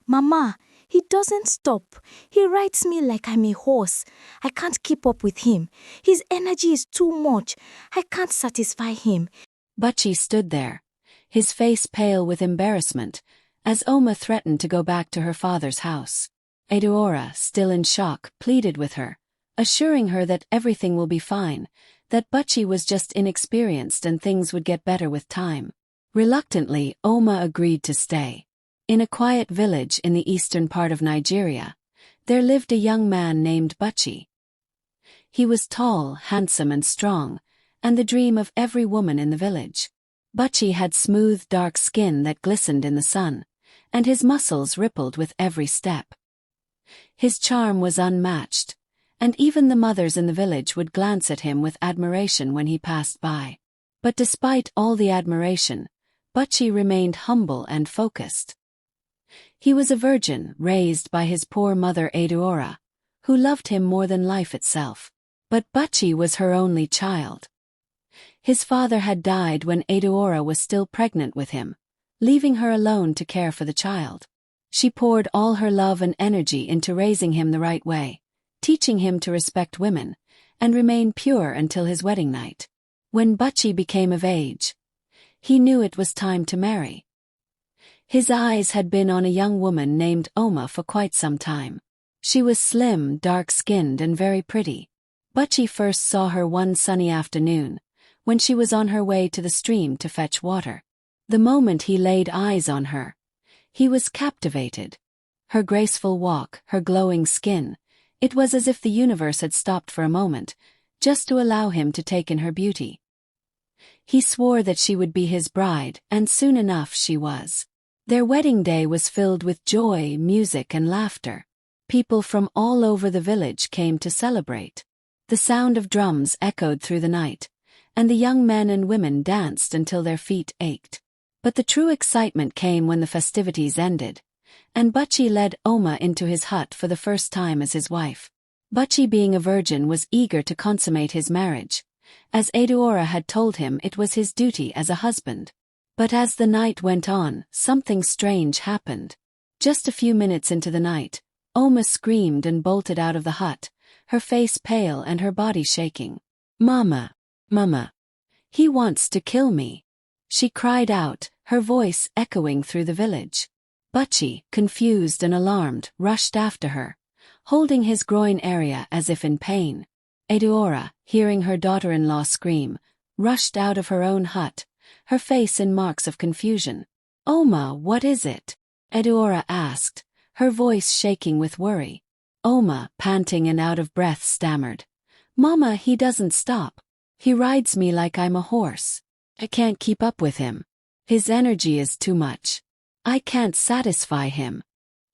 Mama, he doesn't stop. He rides me like I'm a horse. I can't keep up with him. His energy is too much. I can't satisfy him. Butchie stood there, his face pale with embarrassment, as Oma threatened to go back to her father's house. Adaora, still in shock, pleaded with her, assuring her that everything will be fine, that Butchie was just inexperienced and things would get better with time. Reluctantly, Oma agreed to stay. In a quiet village in the eastern part of Nigeria, there lived a young man named Butchie. He was tall, handsome and strong, and the dream of every woman in the village. Butchie had smooth, dark skin that glistened in the sun, and his muscles rippled with every step. His charm was unmatched, and even the mothers in the village would glance at him with admiration when he passed by. But despite all the admiration, Butchie remained humble and focused. He was a virgin raised by his poor mother Adaora, who loved him more than life itself. But Butchie was her only child. His father had died when Adaora was still pregnant with him, leaving her alone to care for the child. She poured all her love and energy into raising him the right way, teaching him to respect women, and remain pure until his wedding night. When Butchie became of age, he knew it was time to marry. His eyes had been on a young woman named Oma for quite some time. She was slim, dark-skinned and very pretty. Butchie first saw her one sunny afternoon, when she was on her way to the stream to fetch water. The moment he laid eyes on her, he was captivated. Her graceful walk, her glowing skin, it was as if the universe had stopped for a moment, just to allow him to take in her beauty. He swore that she would be his bride, and soon enough she was. Their wedding day was filled with joy, music and laughter. People from all over the village came to celebrate. The sound of drums echoed through the night, and the young men and women danced until their feet ached. But the true excitement came when the festivities ended, and Butchie led Oma into his hut for the first time as his wife. Butchie, being a virgin, was eager to consummate his marriage, as Adaora had told him it was his duty as a husband. But as the night went on, something strange happened. Just a few minutes into the night, Oma screamed and bolted out of the hut, her face pale and her body shaking. "Mama! Mama! He wants to kill me!" she cried out, her voice echoing through the village. Butchie, confused and alarmed, rushed after her, holding his groin area as if in pain. Adaora, hearing her daughter-in-law scream, rushed out of her own hut, her face in marks of confusion. "Oma, what is it?" Adaora asked, her voice shaking with worry. Oma, panting and out of breath, stammered, "Mama, he doesn't stop. He rides me like I'm a horse. I can't keep up with him. His energy is too much. I can't satisfy him.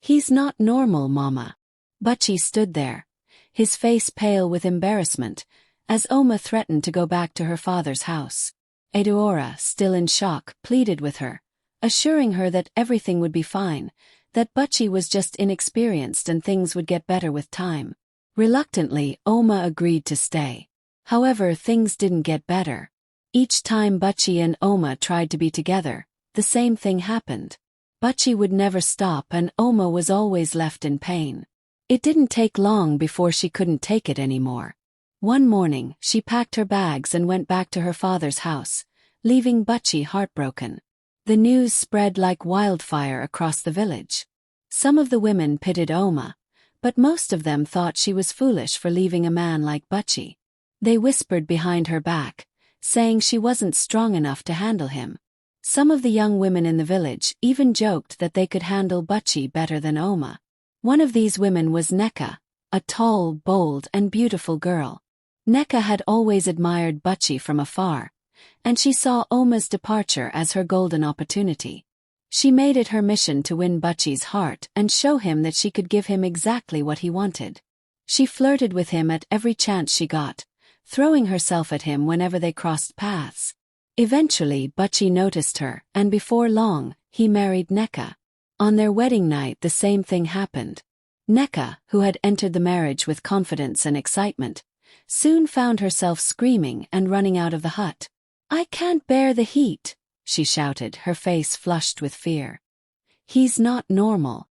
He's not normal, Mama." Butchie stood there, his face pale with embarrassment, as Oma threatened to go back to her father's house. Adaora, still in shock, pleaded with her, assuring her that everything would be fine, that Butchie was just inexperienced and things would get better with time. Reluctantly, Oma agreed to stay. However, things didn't get better. Each time Butchie and Oma tried to be together, the same thing happened. Butchie would never stop and Oma was always left in pain. It didn't take long before she couldn't take it anymore. One morning, she packed her bags and went back to her father's house, leaving Butchie heartbroken. The news spread like wildfire across the village. Some of the women pitied Oma, but most of them thought she was foolish for leaving a man like Butchie. They whispered behind her back, saying she wasn't strong enough to handle him. Some of the young women in the village even joked that they could handle Butchie better than Oma. One of these women was Nneka, a tall, bold and beautiful girl. Nneka had always admired Butchie from afar, and she saw Oma's departure as her golden opportunity. She made it her mission to win Butchie's heart and show him that she could give him exactly what he wanted. She flirted with him at every chance she got, throwing herself at him whenever they crossed paths. Eventually, Butchie noticed her, and before long, he married Nneka. On their wedding night, the same thing happened. Nneka, who had entered the marriage with confidence and excitement, soon found herself screaming and running out of the hut. "I can't bear the heat," she shouted, her face flushed with fear. "He's not normal.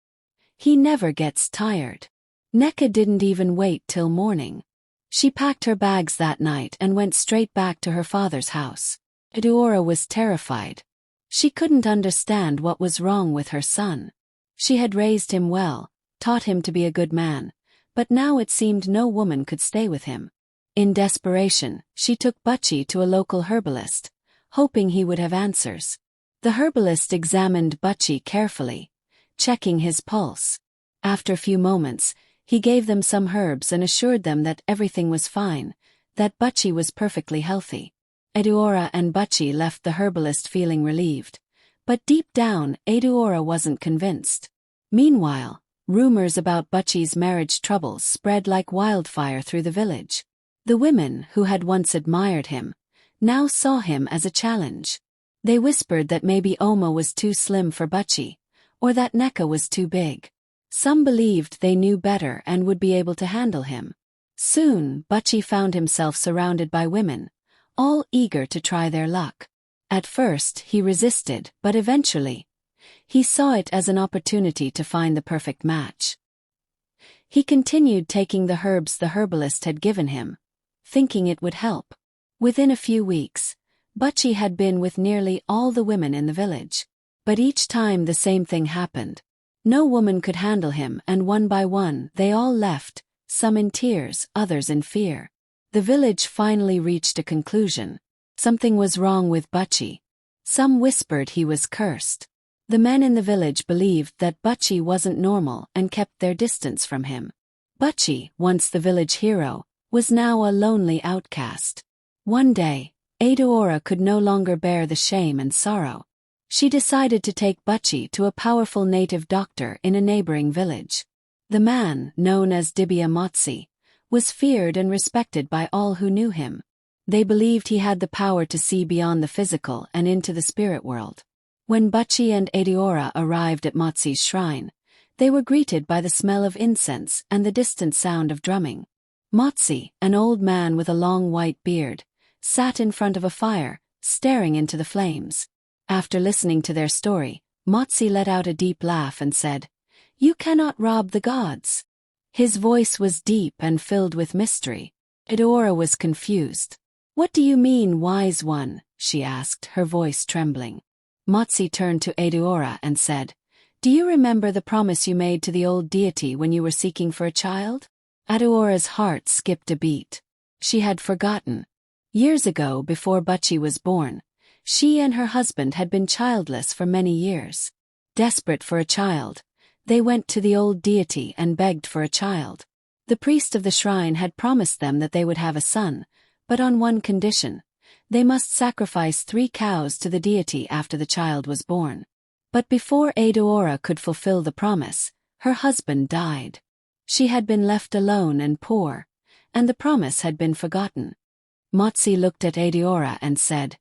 He never gets tired. Nneka didn't even wait till morning. She packed her bags that night and went straight back to her father's house. Adaora was terrified. She couldn't understand what was wrong with her son. She had raised him well, taught him to be a good man, but now it seemed no woman could stay with him. In desperation, she took Butchie to a local herbalist, hoping he would have answers. The herbalist examined Butchie carefully, checking his pulse. After a few moments, he gave them some herbs and assured them that everything was fine, that Butchie was perfectly healthy. Adaora and Butchie left the herbalist feeling relieved, but deep down, Adaora wasn't convinced. Meanwhile, rumors about Butchie's marriage troubles spread like wildfire through the village. The women, who had once admired him, now saw him as a challenge. They whispered that maybe Oma was too slim for Butchie, or that Nneka was too big. Some believed they knew better and would be able to handle him. Soon, Butchie found himself surrounded by women, all eager to try their luck. At first, he resisted, but eventually, he saw it as an opportunity to find the perfect match. He continued taking the herbs the herbalist had given him, thinking it would help. Within a few weeks, Butchie had been with nearly all the women in the village. But each time the same thing happened. No woman could handle him, and one by one they all left, some in tears, others in fear. The village finally reached a conclusion. Something was wrong with Butchie. Some whispered he was cursed. The men in the village believed that Butchie wasn't normal and kept their distance from him. Butchie, once the village hero, was now a lonely outcast. One day, Adaora could no longer bear the shame and sorrow. She decided to take Butchie to a powerful native doctor in a neighboring village. The man, known as Dibia Motsi, was feared and respected by all who knew him. They believed he had the power to see beyond the physical and into the spirit world. When Butchie and Adaora arrived at Motsi's shrine, they were greeted by the smell of incense and the distant sound of drumming. Motsi, an old man with a long white beard, sat in front of a fire, staring into the flames. After listening to their story, Motsi let out a deep laugh and said, "You cannot rob the gods." His voice was deep and filled with mystery. Adaora was confused. "What do you mean, wise one?" she asked, her voice trembling. Motsi turned to Adaora and said, "Do you remember the promise you made to the old deity when you were seeking for a child?" Adaora's heart skipped a beat. She had forgotten. Years ago, before Butchie was born, she and her husband had been childless for many years. Desperate for a child, they went to the old deity and begged for a child. The priest of the shrine had promised them that they would have a son, but on one condition: they must sacrifice 3 cows to the deity after the child was born. But before Adaora could fulfill the promise, her husband died. She had been left alone and poor, and the promise had been forgotten. Motsi looked at Adaora and said,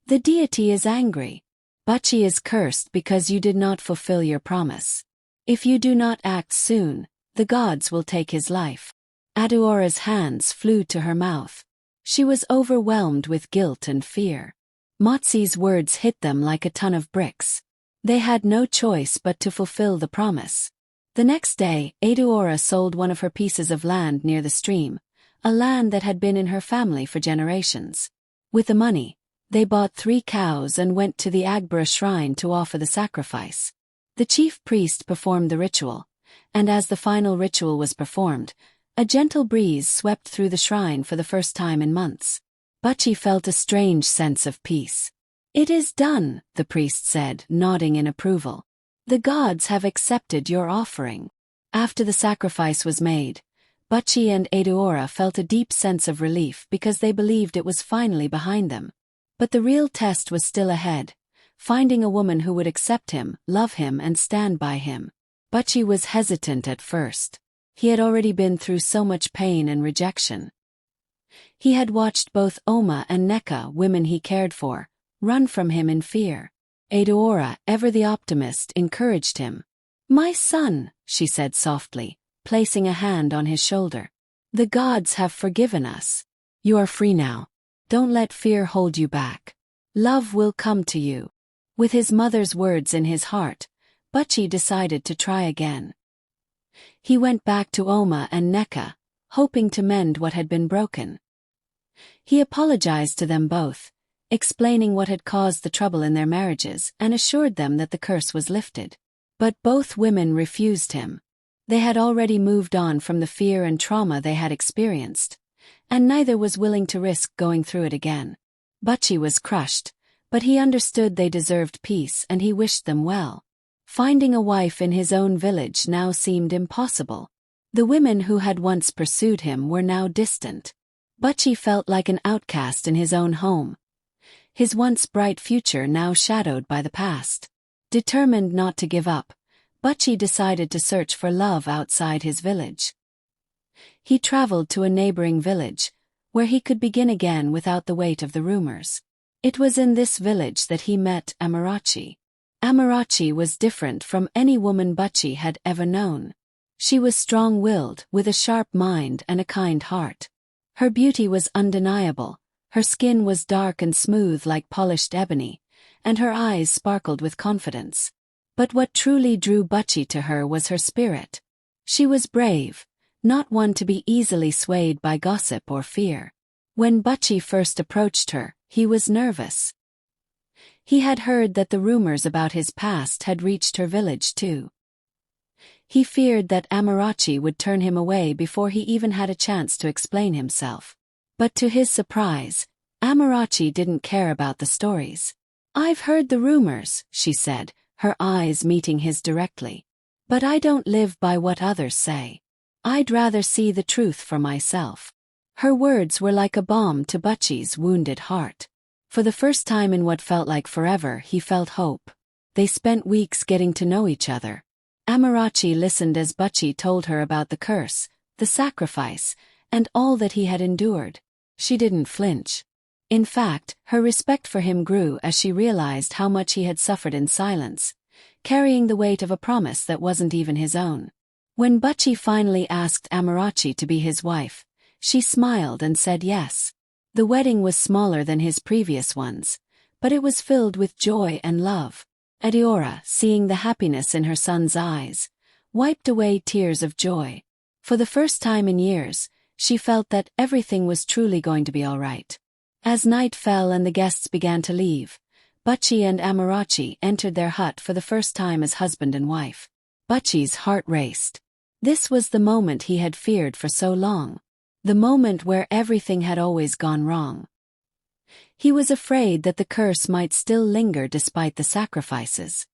"The deity is angry. Butchie is cursed because you did not fulfill your promise. If you do not act soon, the gods will take his life." Adaora's hands flew to her mouth. She was overwhelmed with guilt and fear. Motsi's words hit them like a ton of bricks. They had no choice but to fulfill the promise. The next day, Adaora sold one of her pieces of land near the stream, a land that had been in her family for generations. With the money, they bought 3 cows and went to the Agbara shrine to offer the sacrifice. The chief priest performed the ritual, and as the final ritual was performed, a gentle breeze swept through the shrine for the first time in months. Butchie felt a strange sense of peace. "It is done," the priest said, nodding in approval. "The gods have accepted your offering." After the sacrifice was made, Butchie and Adaora felt a deep sense of relief because they believed it was finally behind them. But the real test was still ahead: finding a woman who would accept him, love him, and stand by him. Butchie was hesitant at first. He had already been through so much pain and rejection. He had watched both Oma and Nneka, women he cared for, run from him in fear. Adaora, ever the optimist, encouraged him. "My son," she said softly, placing a hand on his shoulder. "The gods have forgiven us. You are free now. Don't let fear hold you back. Love will come to you." With his mother's words in his heart, Butchie decided to try again. He went back to Oma and Nneka, hoping to mend what had been broken. He apologized to them both, explaining what had caused the trouble in their marriages and assured them that the curse was lifted. But both women refused him. They had already moved on from the fear and trauma they had experienced, and neither was willing to risk going through it again. Butchie was crushed, but he understood they deserved peace and he wished them well. Finding a wife in his own village now seemed impossible. The women who had once pursued him were now distant. Butchie felt like an outcast in his own home, his once bright future now shadowed by the past. Determined not to give up, Butchie decided to search for love outside his village. He traveled to a neighboring village, where he could begin again without the weight of the rumors. It was in this village that he met Amarachi. Amarachi was different from any woman Butchie had ever known. She was strong-willed, with a sharp mind and a kind heart. Her beauty was undeniable, her skin was dark and smooth like polished ebony, and her eyes sparkled with confidence. But what truly drew Butchie to her was her spirit. She was brave, not one to be easily swayed by gossip or fear. When Butchie first approached her, he was nervous. He had heard that the rumors about his past had reached her village too. He feared that Amarachi would turn him away before he even had a chance to explain himself. But to his surprise, Amarachi didn't care about the stories. "I've heard the rumors," she said, her eyes meeting his directly. "But I don't live by what others say. I'd rather see the truth for myself." Her words were like a balm to Butchie's wounded heart. For the first time in what felt like forever, he felt hope. They spent weeks getting to know each other. Amarachi listened as Butchie told her about the curse, the sacrifice, and all that he had endured. She didn't flinch. In fact, her respect for him grew as she realized how much he had suffered in silence, carrying the weight of a promise that wasn't even his own. When Butchie finally asked Amarachi to be his wife, she smiled and said yes. The wedding was smaller than his previous ones, but it was filled with joy and love. Adaora, seeing the happiness in her son's eyes, wiped away tears of joy. For the first time in years, she felt that everything was truly going to be all right. As night fell and the guests began to leave, Butchie and Amarachi entered their hut for the first time as husband and wife. Butchie's heart raced. This was the moment he had feared for so long. The moment where everything had always gone wrong. He was afraid that the curse might still linger despite the sacrifices.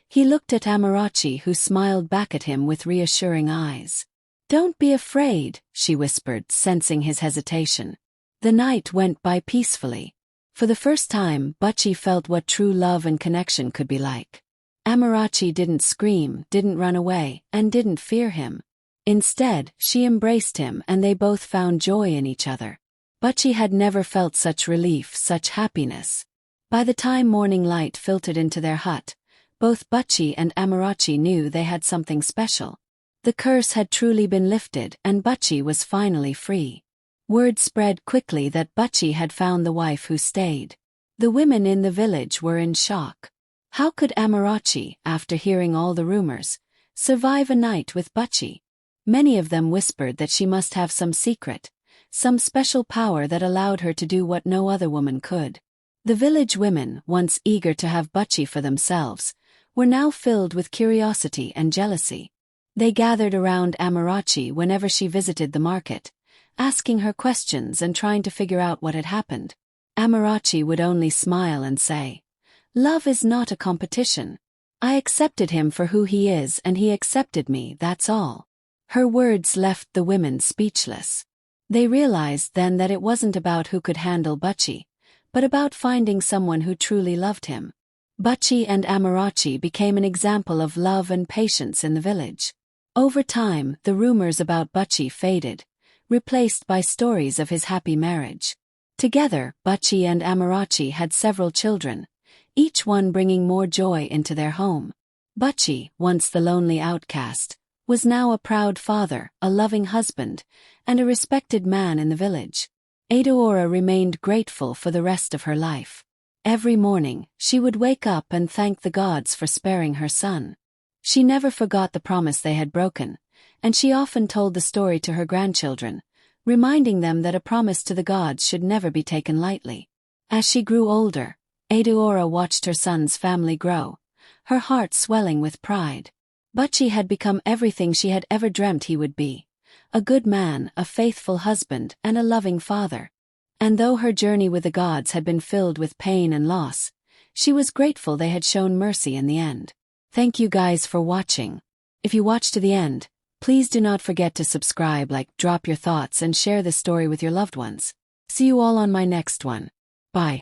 He looked at Amarachi, who smiled back at him with reassuring eyes. "Don't be afraid," she whispered, sensing his hesitation. The night went by peacefully. For the first time, Butchie felt what true love and connection could be like. Amarachi didn't scream, didn't run away, and didn't fear him. Instead, she embraced him and they both found joy in each other. Butchie had never felt such relief, such happiness. By the time morning light filtered into their hut, both Butchie and Amarachi knew they had something special. The curse had truly been lifted and Butchie was finally free. Word spread quickly that Butchie had found the wife who stayed. The women in the village were in shock. How could Amarachi, after hearing all the rumors, survive a night with Butchie? Many of them whispered that she must have some secret, some special power that allowed her to do what no other woman could. The village women, once eager to have Butchie for themselves, were now filled with curiosity and jealousy. They gathered around Amarachi whenever she visited the market, asking her questions and trying to figure out what had happened. Amarachi would only smile and say, "Love is not a competition. I accepted him for who he is and he accepted me, that's all." Her words left the women speechless. They realized then that it wasn't about who could handle Butchie, but about finding someone who truly loved him. Butchie and Amarachi became an example of love and patience in the village. Over time, the rumors about Butchie faded, replaced by stories of his happy marriage. Together, Butchie and Amarachi had several children, each one bringing more joy into their home. Butchie, once the lonely outcast, was now a proud father, a loving husband, and a respected man in the village. Adaora remained grateful for the rest of her life. Every morning, she would wake up and thank the gods for sparing her son. She never forgot the promise they had broken, and she often told the story to her grandchildren, reminding them that a promise to the gods should never be taken lightly. As she grew older, Adaora watched her son's family grow, her heart swelling with pride. Butchie had become everything she had ever dreamt he would be: a good man, a faithful husband, and a loving father. And though her journey with the gods had been filled with pain and loss, she was grateful they had shown mercy in the end. Thank you guys for watching. If you watched to the end, please do not forget to subscribe, drop your thoughts, and share this story with your loved ones. See you all on my next one. Bye.